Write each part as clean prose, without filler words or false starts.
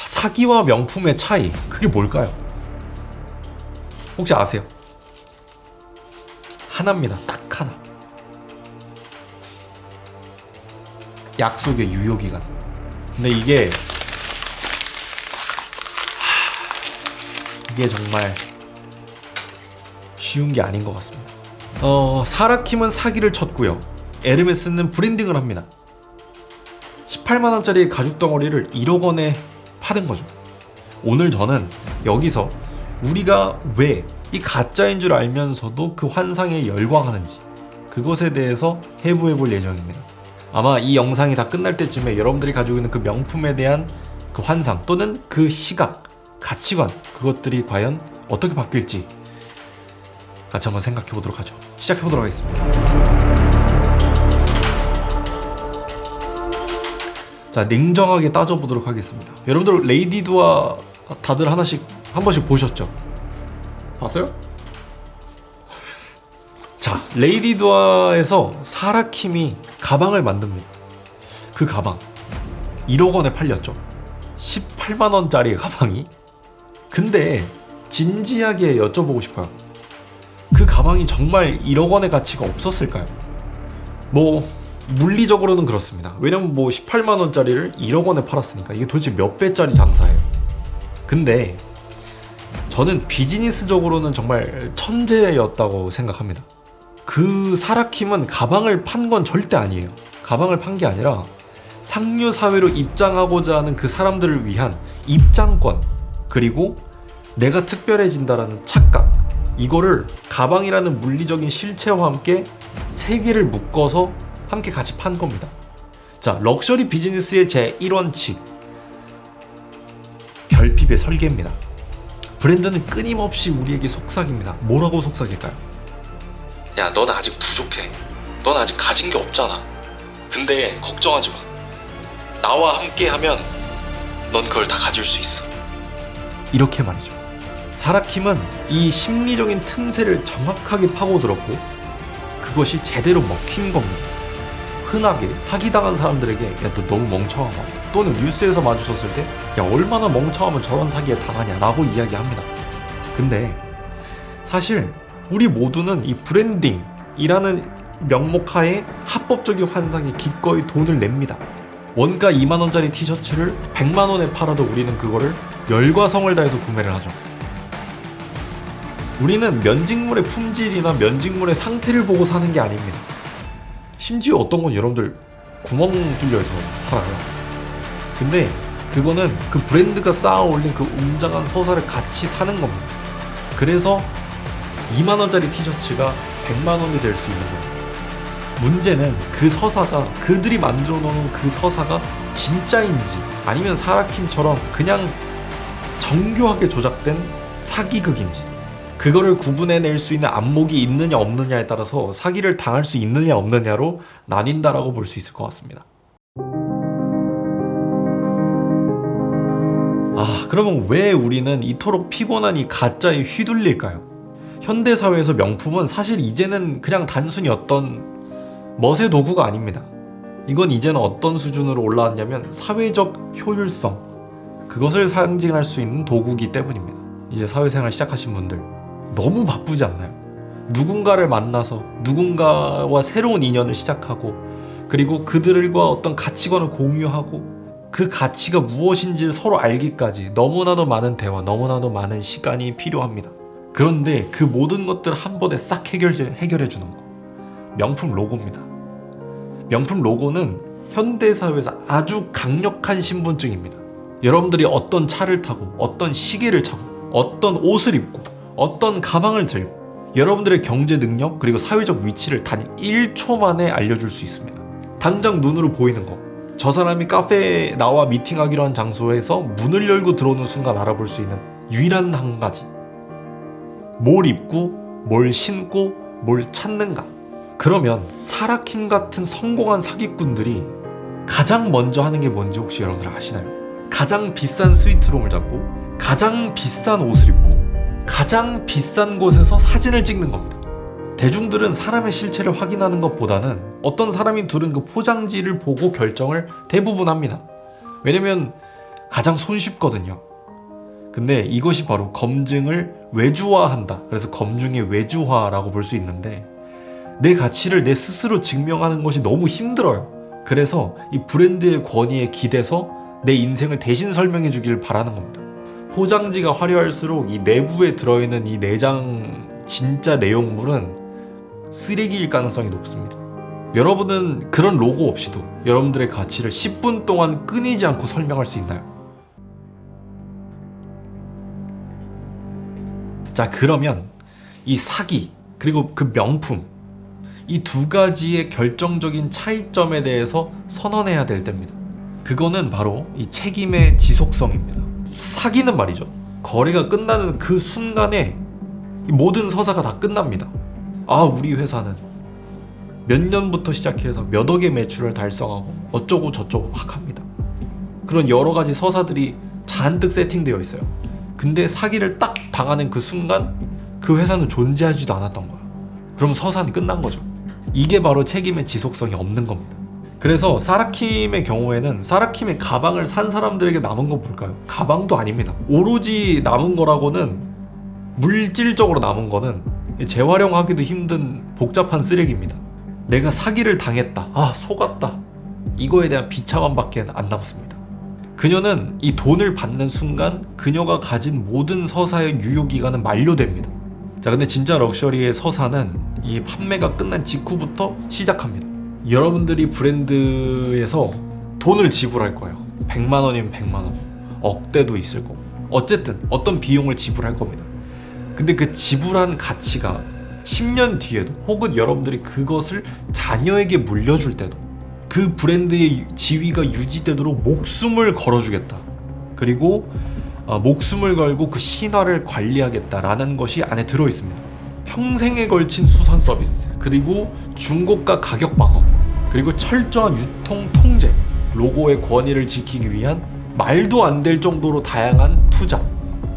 사기와 명품의 차이, 그게 뭘까요? 혹시 아세요? 하나입니다. 딱 하나. 약속의 유효기간. 근데 이게 정말 쉬운 게 아닌 것 같습니다. 사라킴은 사기를 쳤고요. 에르메스는 브랜딩을 합니다. 18만원짜리 가죽 덩어리를 1억 원에 파는 거죠. 오늘 저는 여기서 우리가 왜 이 가짜인 줄 알면서도 그 환상에 열광하는지, 그것에 대해서 해부해 볼 예정입니다. 아마 이 영상이 다 끝날 때쯤에 여러분들이 가지고 있는 그 명품에 대한 그 환상 또는 그 시각, 가치관, 그것들이 과연 어떻게 바뀔지 같이 한번 생각해 보도록 하죠. 시작해 보도록 하겠습니다. 자, 냉정하게 따져보도록 하겠습니다. 여러분들 레이디두아 다들 한 번씩 보셨죠? 봤어요? 자, 레이디두아에서 사라킴이 가방을 만듭니다. 그 가방 1억 원에 팔렸죠. 18만원짜리 가방이. 근데 진지하게 여쭤보고 싶어요. 그 가방이 정말 1억 원의 가치가 없었을까요? 물리적으로는 그렇습니다. 왜냐면 18만원짜리를 1억 원에 팔았으니까 이게 도대체 몇 배짜리 장사예요. 근데 저는 비즈니스적으로는 정말 천재였다고 생각합니다. 그 사라킴은 가방을 판 건 절대 아니에요. 가방을 판 게 아니라 상류 사회로 입장하고자 하는 그 사람들을 위한 입장권, 그리고 내가 특별해진다라는 착각, 이거를 가방이라는 물리적인 실체와 함께 세 개를 묶어서 함께 같이 판 겁니다. 자, 럭셔리 비즈니스의 제1원칙, 결핍의 설계입니다. 브랜드는 끊임없이 우리에게 속삭입니다. 뭐라고 속삭일까요? 야, 넌 아직 부족해. 넌 아직 가진 게 없잖아. 근데 걱정하지 마. 나와 함께 하면 넌 그걸 다 가질 수 있어. 이렇게 말이죠. 사라킴은 이 심리적인 틈새를 정확하게 파고들었고 그것이 제대로 먹힌 겁니다. 흔하게 사기당한 사람들에게 야, 너 너무 멍청한 거 같아. 또는 뉴스에서 마주쳤을 때 야, 얼마나 멍청하면 저런 사기에 당하냐 라고 이야기합니다. 근데 사실 우리 모두는 이 브랜딩이라는 명목하에 합법적인 환상에 기꺼이 돈을 냅니다. 원가 2만원짜리 티셔츠를 100만원에 팔아도 우리는 그거를 열과 성을 다해서 구매를 하죠. 우리는 면직물의 품질이나 면직물의 상태를 보고 사는 게 아닙니다. 심지어 어떤 건 여러분들 구멍 뚫려서 팔아요. 근데 그거는 그 브랜드가 쌓아 올린 그 웅장한 서사를 같이 사는 겁니다. 그래서 2만원짜리 티셔츠가 100만원이 될 수 있는 겁니다. 문제는 그 서사가, 그들이 만들어 놓은 그 서사가 진짜인지 아니면 사라킴처럼 그냥 정교하게 조작된 사기극인지, 그거를 구분해낼 수 있는 안목이 있느냐 없느냐에 따라서 사기를 당할 수 있느냐 없느냐로 나뉜다라고 볼 수 있을 것 같습니다. 그러면 왜 우리는 이토록 피곤한 이 가짜에 휘둘릴까요? 현대사회에서 명품은 사실 이제는 그냥 단순히 어떤 멋의 도구가 아닙니다. 이건 이제는 어떤 수준으로 올라왔냐면 사회적 효율성, 그것을 상징할 수 있는 도구이기 때문입니다. 이제 사회생활 시작하신 분들 너무 바쁘지 않나요? 누군가를 만나서 누군가와 새로운 인연을 시작하고, 그리고 그들과 어떤 가치관을 공유하고 그 가치가 무엇인지를 서로 알기까지 너무나도 많은 대화, 너무나도 많은 시간이 필요합니다. 그런데 그 모든 것들을 한 번에 싹 해결해 주는 거, 명품 로고입니다. 명품 로고는 현대사회에서 아주 강력한 신분증입니다. 여러분들이 어떤 차를 타고, 어떤 시계를 차고, 어떤 옷을 입고, 어떤 가방을 들고, 여러분들의 경제 능력 그리고 사회적 위치를 단 1초 만에 알려줄 수 있습니다. 당장 눈으로 보이는 거, 저 사람이 카페에 나와 미팅하기로 한 장소에서 문을 열고 들어오는 순간 알아볼 수 있는 유일한 한 가지, 뭘 입고 뭘 신고 뭘 찾는가. 그러면 사라킴 같은 성공한 사기꾼들이 가장 먼저 하는 게 뭔지 혹시 여러분들 아시나요? 가장 비싼 스위트룸을 잡고 가장 비싼 옷을 입고 가장 비싼 곳에서 사진을 찍는 겁니다. 대중들은 사람의 실체를 확인하는 것보다는 어떤 사람이 두른 그 포장지를 보고 결정을 대부분 합니다. 왜냐면 가장 손쉽거든요. 근데 이것이 바로 검증을 외주화한다. 그래서 검증의 외주화라고 볼 수 있는데, 내 가치를 내 스스로 증명하는 것이 너무 힘들어요. 그래서 이 브랜드의 권위에 기대서 내 인생을 대신 설명해 주길 바라는 겁니다. 포장지가 화려할수록 이 내부에 들어있는 이 내장 진짜 내용물은 쓰레기일 가능성이 높습니다. 여러분은 그런 로고 없이도 여러분들의 가치를 10분 동안 끊이지 않고 설명할 수 있나요? 자, 그러면 이 사기 그리고 그 명품, 이 두 가지의 결정적인 차이점에 대해서 선언해야 될 때입니다. 그거는 바로 이 책임의 지속성입니다. 사기는 말이죠, 거래가 끝나는 그 순간에 이 모든 서사가 다 끝납니다. 아, 우리 회사는 몇 년부터 시작해서 몇 억의 매출을 달성하고 어쩌고 저쩌고 막 합니다. 그런 여러 가지 서사들이 잔뜩 세팅되어 있어요. 근데 사기를 딱 당하는 그 순간 그 회사는 존재하지도 않았던 거야. 그럼 서사는 끝난 거죠. 이게 바로 책임의 지속성이 없는 겁니다. 그래서 사라킴의 경우에는 사라킴의 가방을 산 사람들에게 남은 건 뭘까요? 가방도 아닙니다. 오로지 남은 거라고는, 물질적으로 남은 거는 재활용하기도 힘든 복잡한 쓰레기입니다. 내가 사기를 당했다, 아 속았다, 이거에 대한 비참함밖에 안 남습니다. 그녀는 이 돈을 받는 순간 그녀가 가진 모든 서사의 유효기간은 만료됩니다. 자, 근데 진짜 럭셔리의 서사는 이 판매가 끝난 직후부터 시작합니다. 여러분들이 브랜드에서 돈을 지불할 거예요. 100만 원이면 100만 원, 억대도 있을 거고, 어쨌든 어떤 비용을 지불할 겁니다. 근데 그 지불한 가치가 10년 뒤에도, 혹은 여러분들이 그것을 자녀에게 물려줄 때도 그 브랜드의 지위가 유지되도록 목숨을 걸어주겠다. 그리고 목숨을 걸고 그 신화를 관리하겠다라는 것이 안에 들어있습니다. 평생에 걸친 수선 서비스, 그리고 중고가 가격 방어, 그리고 철저한 유통 통제, 로고의 권위를 지키기 위한 말도 안 될 정도로 다양한 투자,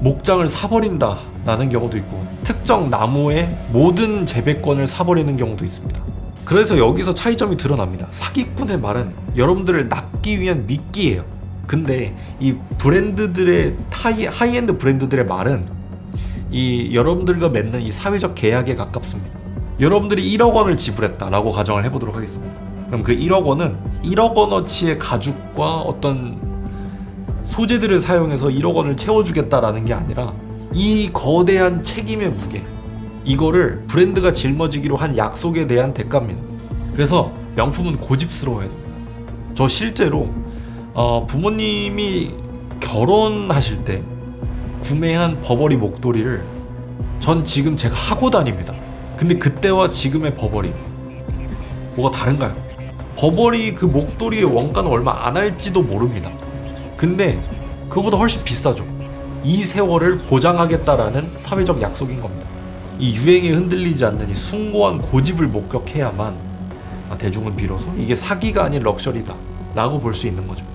목장을 사버린다 라는 경우도 있고, 특정 나무의 모든 재배권을 사버리는 경우도 있습니다. 그래서 여기서 차이점이 드러납니다. 사기꾼의 말은 여러분들을 낚기 위한 미끼예요. 근데 이 브랜드들의 하이엔드 브랜드들의 말은 이 여러분들과 맺는 이 사회적 계약에 가깝습니다. 여러분들이 1억 원을 지불했다라고 가정을 해보도록 하겠습니다. 그럼 그 1억 원은 1억 원어치의 가죽과 어떤 소재들을 사용해서 1억 원을 채워주겠다라는 게 아니라, 이 거대한 책임의 무게, 이거를 브랜드가 짊어지기로 한 약속에 대한 대가입니다. 그래서 명품은 고집스러워야 됩니다. 저 실제로 부모님이 결혼하실 때 구매한 버버리 목도리를 전 지금 제가 하고 다닙니다. 근데 그때와 지금의 버버리 뭐가 다른가요? 버버리 그 목도리의 원가는 얼마 안 할지도 모릅니다. 근데 그거보다 훨씬 비싸죠. 이 세월을 보장하겠다라는 사회적 약속인 겁니다. 이 유행에 흔들리지 않는 이 숭고한 고집을 목격해야만 대중은 비로소 이게 사기가 아닌 럭셔리다 라고 볼 수 있는 거죠.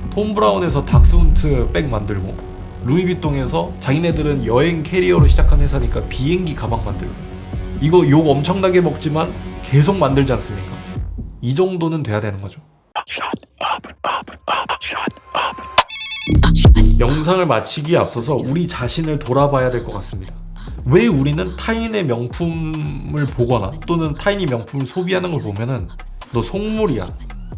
톰 브라운에서 닥스훈트 백 만들고, 루이비통에서 자기네들은 여행 캐리어로 시작한 회사니까 비행기 가방 만들고, 이거 욕 엄청나게 먹지만 계속 만들지 않습니까? 이 정도는 돼야 되는 거죠. 영상을 마치기에 앞서서 우리 자신을 돌아봐야 될 것 같습니다. 왜 우리는 타인의 명품을 보거나 또는 타인이 명품을 소비하는 걸 보면은 너 속물이야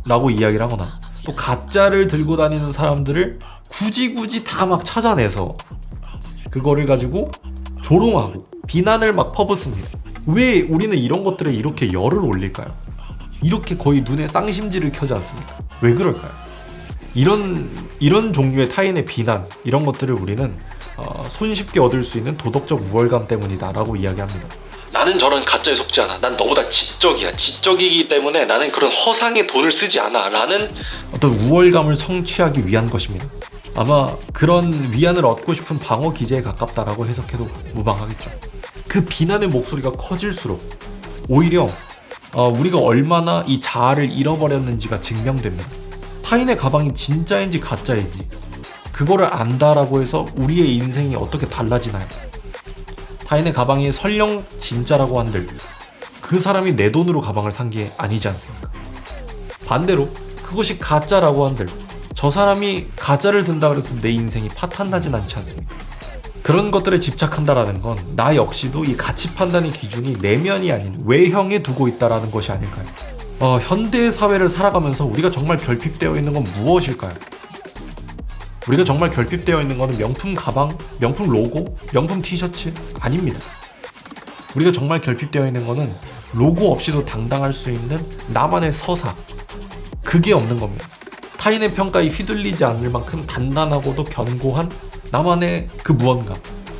라고 이야기를 하거나, 또 가짜를 들고 다니는 사람들을 굳이 다 막 찾아내서 그거를 가지고 조롱하고 비난을 막 퍼붓습니다. 왜 우리는 이런 것들에 이렇게 열을 올릴까요? 이렇게 거의 눈에 쌍심지를 켜지 않습니까? 왜 그럴까요? 이런 종류의 타인의 비난, 이런 것들을 우리는 손쉽게 얻을 수 있는 도덕적 우월감 때문이다 라고 이야기합니다. 나는 저런 가짜에 속지 않아. 난 너보다 지적이야. 지적이기 때문에 나는 그런 허상에 돈을 쓰지 않아 라는 어떤 우월감을 성취하기 위한 것입니다. 아마 그런 위안을 얻고 싶은 방어 기제에 가깝다라고 해석해도 무방하겠죠. 그 비난의 목소리가 커질수록 오히려 우리가 얼마나 이 자아를 잃어버렸는지가 증명됩니다. 타인의 가방이 진짜인지 가짜인지 그거를 안다라고 해서 우리의 인생이 어떻게 달라지나요? 타인의 가방이 설령 진짜라고 한들 그 사람이 내 돈으로 가방을 산 게 아니지 않습니까? 반대로 그것이 가짜라고 한들 저 사람이 가짜를 든다 그래서 내 인생이 파탄나진 않지 않습니까? 그런 것들에 집착한다라는 건 나 역시도 이 가치 판단의 기준이 내면이 아닌 외형에 두고 있다라는 것이 아닐까요? 현대 사회를 살아가면서 우리가 정말 결핍되어 있는 건 무엇일까요? 우리가 정말 결핍되어 있는 것은 명품 가방, 명품 로고, 명품 티셔츠 아닙니다. 우리가 정말 결핍되어 있는 것은 로고 없이도 당당할 수 있는 나만의 서사, 그게 없는 겁니다. 타인의 평가에 휘둘리지 않을 만큼 단단하고도 견고한 나만의 그 무언가,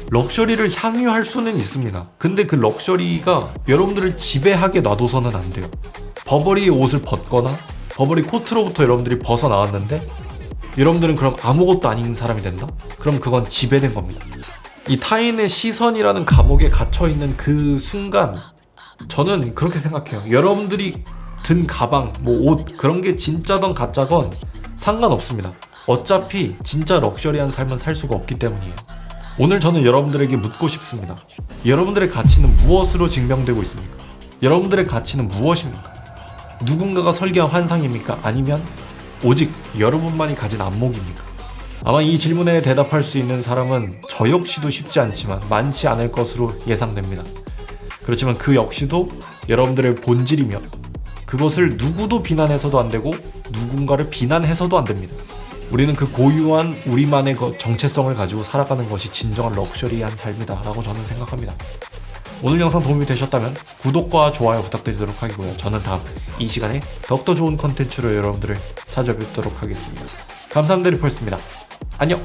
럭셔리를 향유할 수는 있습니다. 근데 그 럭셔리가 여러분들을 지배하게 놔둬서는 안 돼요. 버버리의 옷을 벗거나 버버리 코트로부터 여러분들이 벗어나왔는데 여러분들은 그럼 아무것도 아닌 사람이 된다? 그럼 그건 지배된 겁니다. 이 타인의 시선이라는 감옥에 갇혀있는 그 순간, 저는 그렇게 생각해요. 여러분들이 든 가방, 옷, 그런 게 진짜던 가짜건 상관없습니다. 어차피 진짜 럭셔리한 삶은 살 수가 없기 때문이에요. 오늘 저는 여러분들에게 묻고 싶습니다. 여러분들의 가치는 무엇으로 증명되고 있습니까? 여러분들의 가치는 무엇입니까? 누군가가 설계한 환상입니까? 아니면 오직 여러분만이 가진 안목입니까? 아마 이 질문에 대답할 수 있는 사람은 저 역시도 쉽지 않지만 많지 않을 것으로 예상됩니다. 그렇지만 그 역시도 여러분들의 본질이며 그것을 누구도 비난해서도 안 되고 누군가를 비난해서도 안 됩니다. 우리는 그 고유한 우리만의 정체성을 가지고 살아가는 것이 진정한 럭셔리한 삶이다 라고 저는 생각합니다. 오늘 영상 도움이 되셨다면 구독과 좋아요 부탁드리도록 하고요. 저는 다음 이 시간에 더욱더 좋은 컨텐츠로 여러분들을 찾아뵙도록 하겠습니다. 감사합니다. 리퍼였습니다. 안녕.